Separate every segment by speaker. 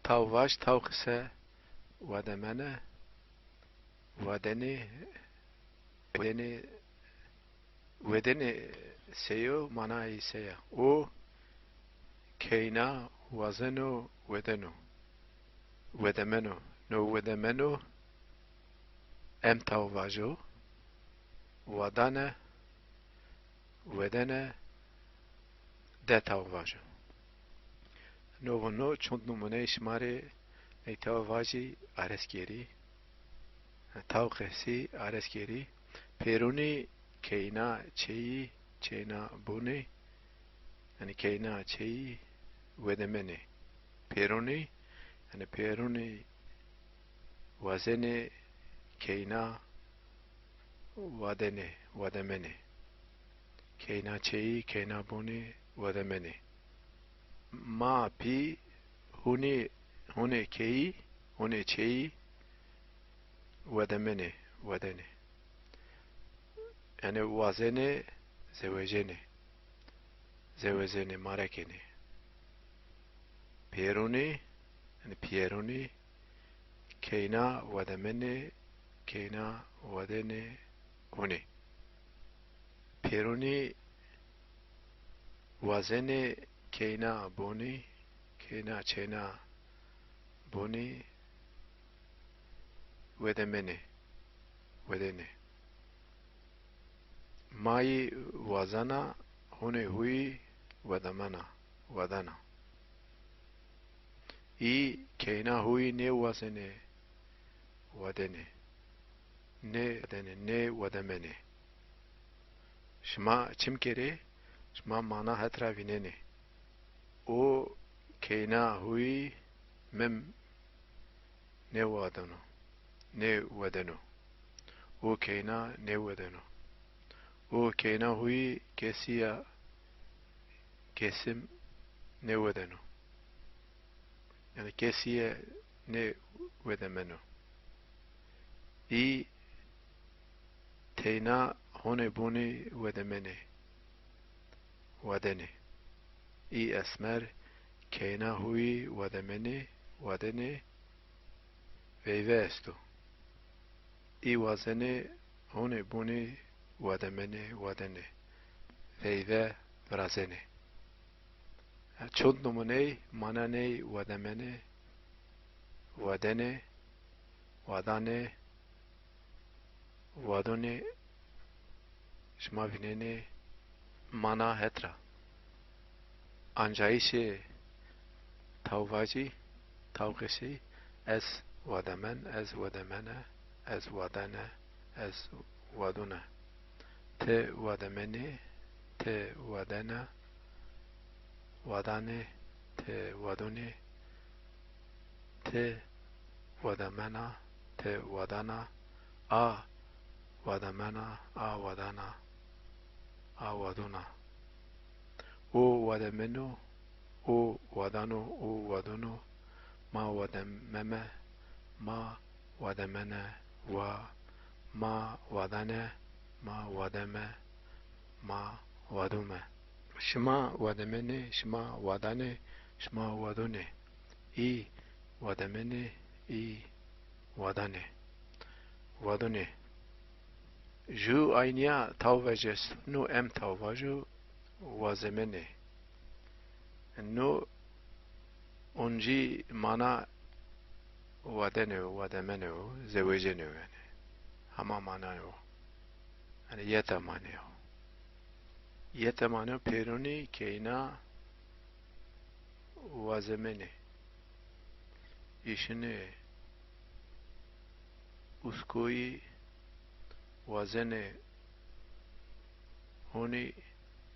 Speaker 1: تاواش تاوخسه ودمنه ودني ودني ودني سيو معناه سيا او كينا وزنو ودنو ودمنو نو ودمنو ام تاواجو ودانه ودنه ده تاواجو نو نو چند نمونه شماره ای تاواجی ارسگیری تاوخسی ارسگیری پیرونی کینا چی چینا بونی یعنی کینا چی ودمنه پیرونی یعنی پیرونی وزن کینا ودنه ودمنه کینا چی کینا بونی ودمنه ما پی هونه کی هونه چی ودمنه ودنه یعنی وزن زوجنه زوجنه مارکنه پیرونی یعنی پیرونی کینا ودمنه کینا ودنه هونه پیرونی وزن کینا بونی کینا چینا بونی ودمنه ودنه مای وزنا هونه هوی ودمنا ودنا ای کینا هوی نه وزنه ودنه نه ودنه نه ودمنه شما چیم کره شما مانا هترا ویننه او کینا هوی مم نه ودنو نه ودنو او کینا نه ودنو او کینا هوی کسیا کسیم نه ودنو یعنی کسیه نه ودمنو ای تینا هونه بونی ودمنه ودنه ای اسمر کینا هوی ودمنه ودنه ویوه استو ای وزنه هونه بونی ودمنه ودنه ویوه برازنه چند نمونه مننه ودمنه ودنه ودانه ودونه شما بیننه مانا هترا انجایش تاواجی تاوکشی از ودمن از ودمنه از ودانه از ودونه ت ودمنه ت ودانه ودانه ت ودونه ت ودمنه ت ودانه آ ودمنه آ ودانه آ ودونه او ودمنو او ودانو او ودونو ما ودممه ما ودمنه و ما ودانه ما ودمه ما ودومه شما ودمنه شما ودانه شما ودونه ای ودمنه ای ودانه ودونه جو aynaya tavvajes nu em tavvaju vazemene nu onji mana ودنه ودمنه زوجنه yani hama manayo yani yeta manayo yeta manayo peroni keina vazemene işini uskoyi vazene honi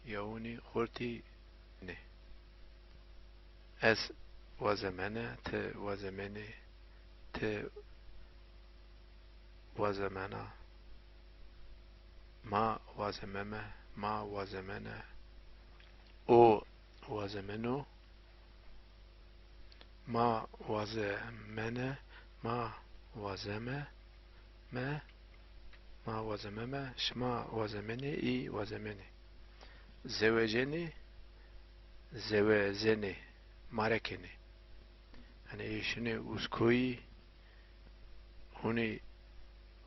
Speaker 1: yauni khurti ne es vazemene te vazemene te vazemena ma vazememe ma vazemene o vazemenu ma vazemene ma vazeme me ma vazememe şma vazemeni i vazemeni zeveceni zevezeni marekeni yani işini uskoyi huni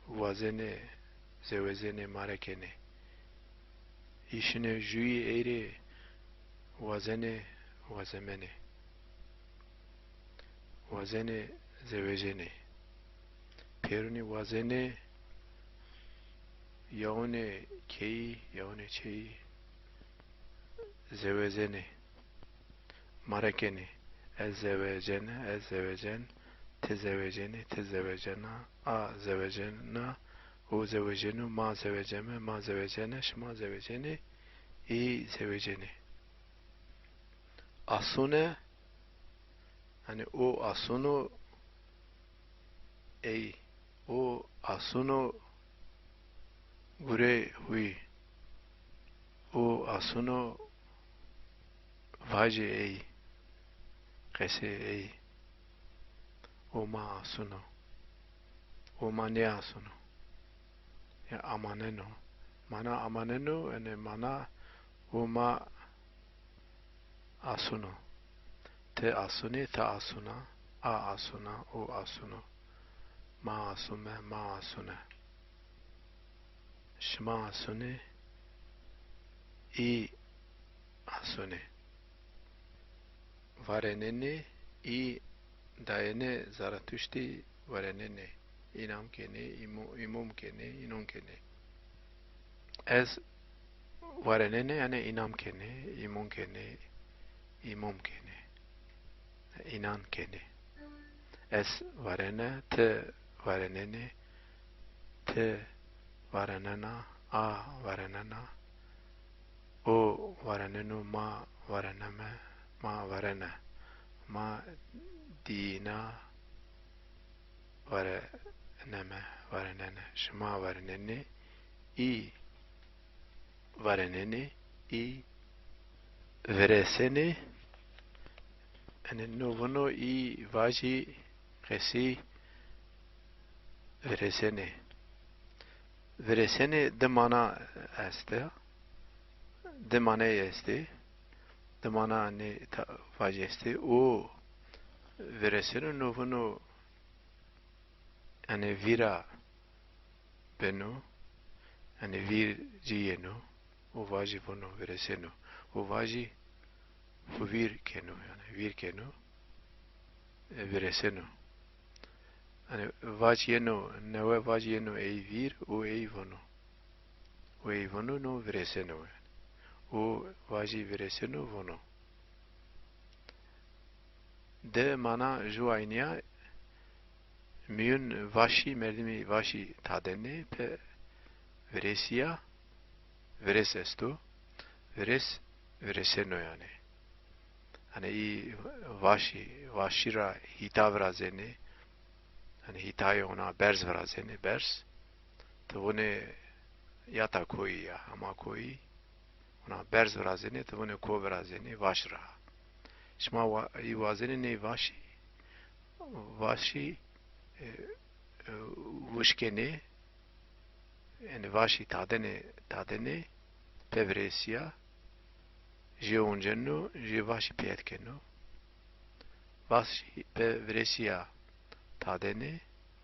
Speaker 1: vazene zevazene marekene işini juyi eğri vazene vazemene vazene zevazene peruni vazene yaone kei yaone çeyi zevazene marekene ezevecen tezevecena a zevecena o zevecenu ma zevecene şma zeveceni i zeveceni asune hani o asunu ey o asunu gure hui o asunu vaji ey kese ey o ma asunu o ma ne asunu ya amaneno mana amaneno ene mana o ma asunu te asuni ta asuna a asuna o asunu ma asume ma asune şma asuni i asuni vareneni i dayene zaratuşti vareneni inam kene imum kene inum kene ez vareneni yani inam kene imum kene imum kene inan kene es varene te vareneni te varenena a varenena o varenenu ma vareneme ma varene ma dina vareneme varenene şma vareneni i vareneni i vereseni yani novono i vaji kesi vereseni de mana este de mana este de mana ne vaji este o vereseni novono yani vira beno yani vir jiyeno o vaji vono vereseno o vaji vir keno yani vir keno vereseno yani vajiyeno neve vajiyeno ey vir o ey vono no vereseno o vaji vereseno vono de mana juaynia miyun vashi merdimi vashi tadenne pe veresiya veres esto veres vereseno yani hani i vaşira hita vrazeni hani hitayı ona berz vrazeni berz to one yata koyi ya ama koyi ona berz vrazeni to one ko vrazeni vaşra şma i vazeni ne vaşi vuşkeni yani vaşi tadene pevresiya jeonjenu jevaşi piyetkenu vaşi pevresiya tadene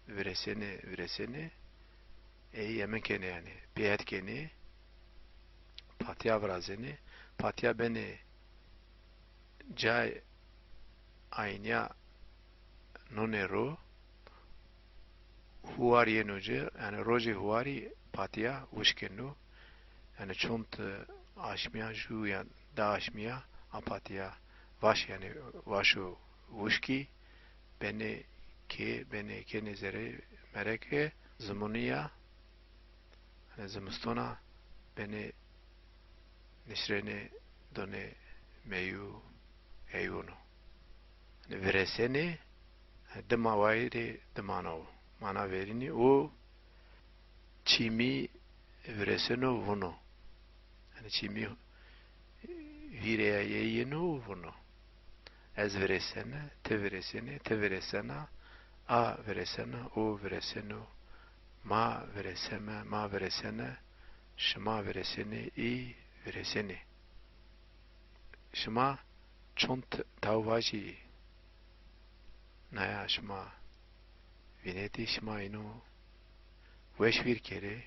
Speaker 1: veresene yemekene yani piyetkeni patya vrazeni patya beni cay aynya nonero huari yenoce yani roji huari patya vuşkenu yani çont aşmya ju yani da aşmya apatya vaş yani vaşu vuşki beni ke nezere mereke zamuniya yani zamustona beni nisrene done meyu eyunu yani vereseni dema vayri demano mana verini o çimi vereseno vuno yani çimi vireye yeyinu vuno ez veresene te veresena a veresena o vereseno ma vereseme ma veresene şma vereseni i vereseni şma çont tavaji naya shma vineti shma ino veşvir kere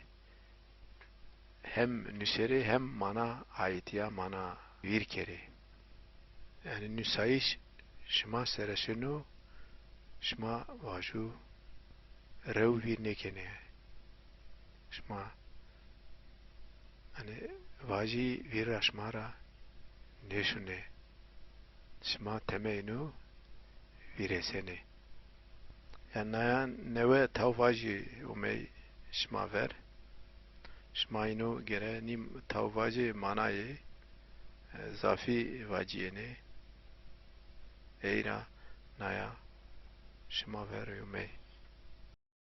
Speaker 1: hem nüseri hem mana aitiya mana vir kere. Yani nüsayiş shma seresinu shma vaju rev vir nekene. Shma hani vaji vir ashmara neşune shma temeinu viresene. Yani naya neve tavvaji umey shma ver shma inu gere nim tavvaji manaye zafi vaciyene eira naya shma ver umey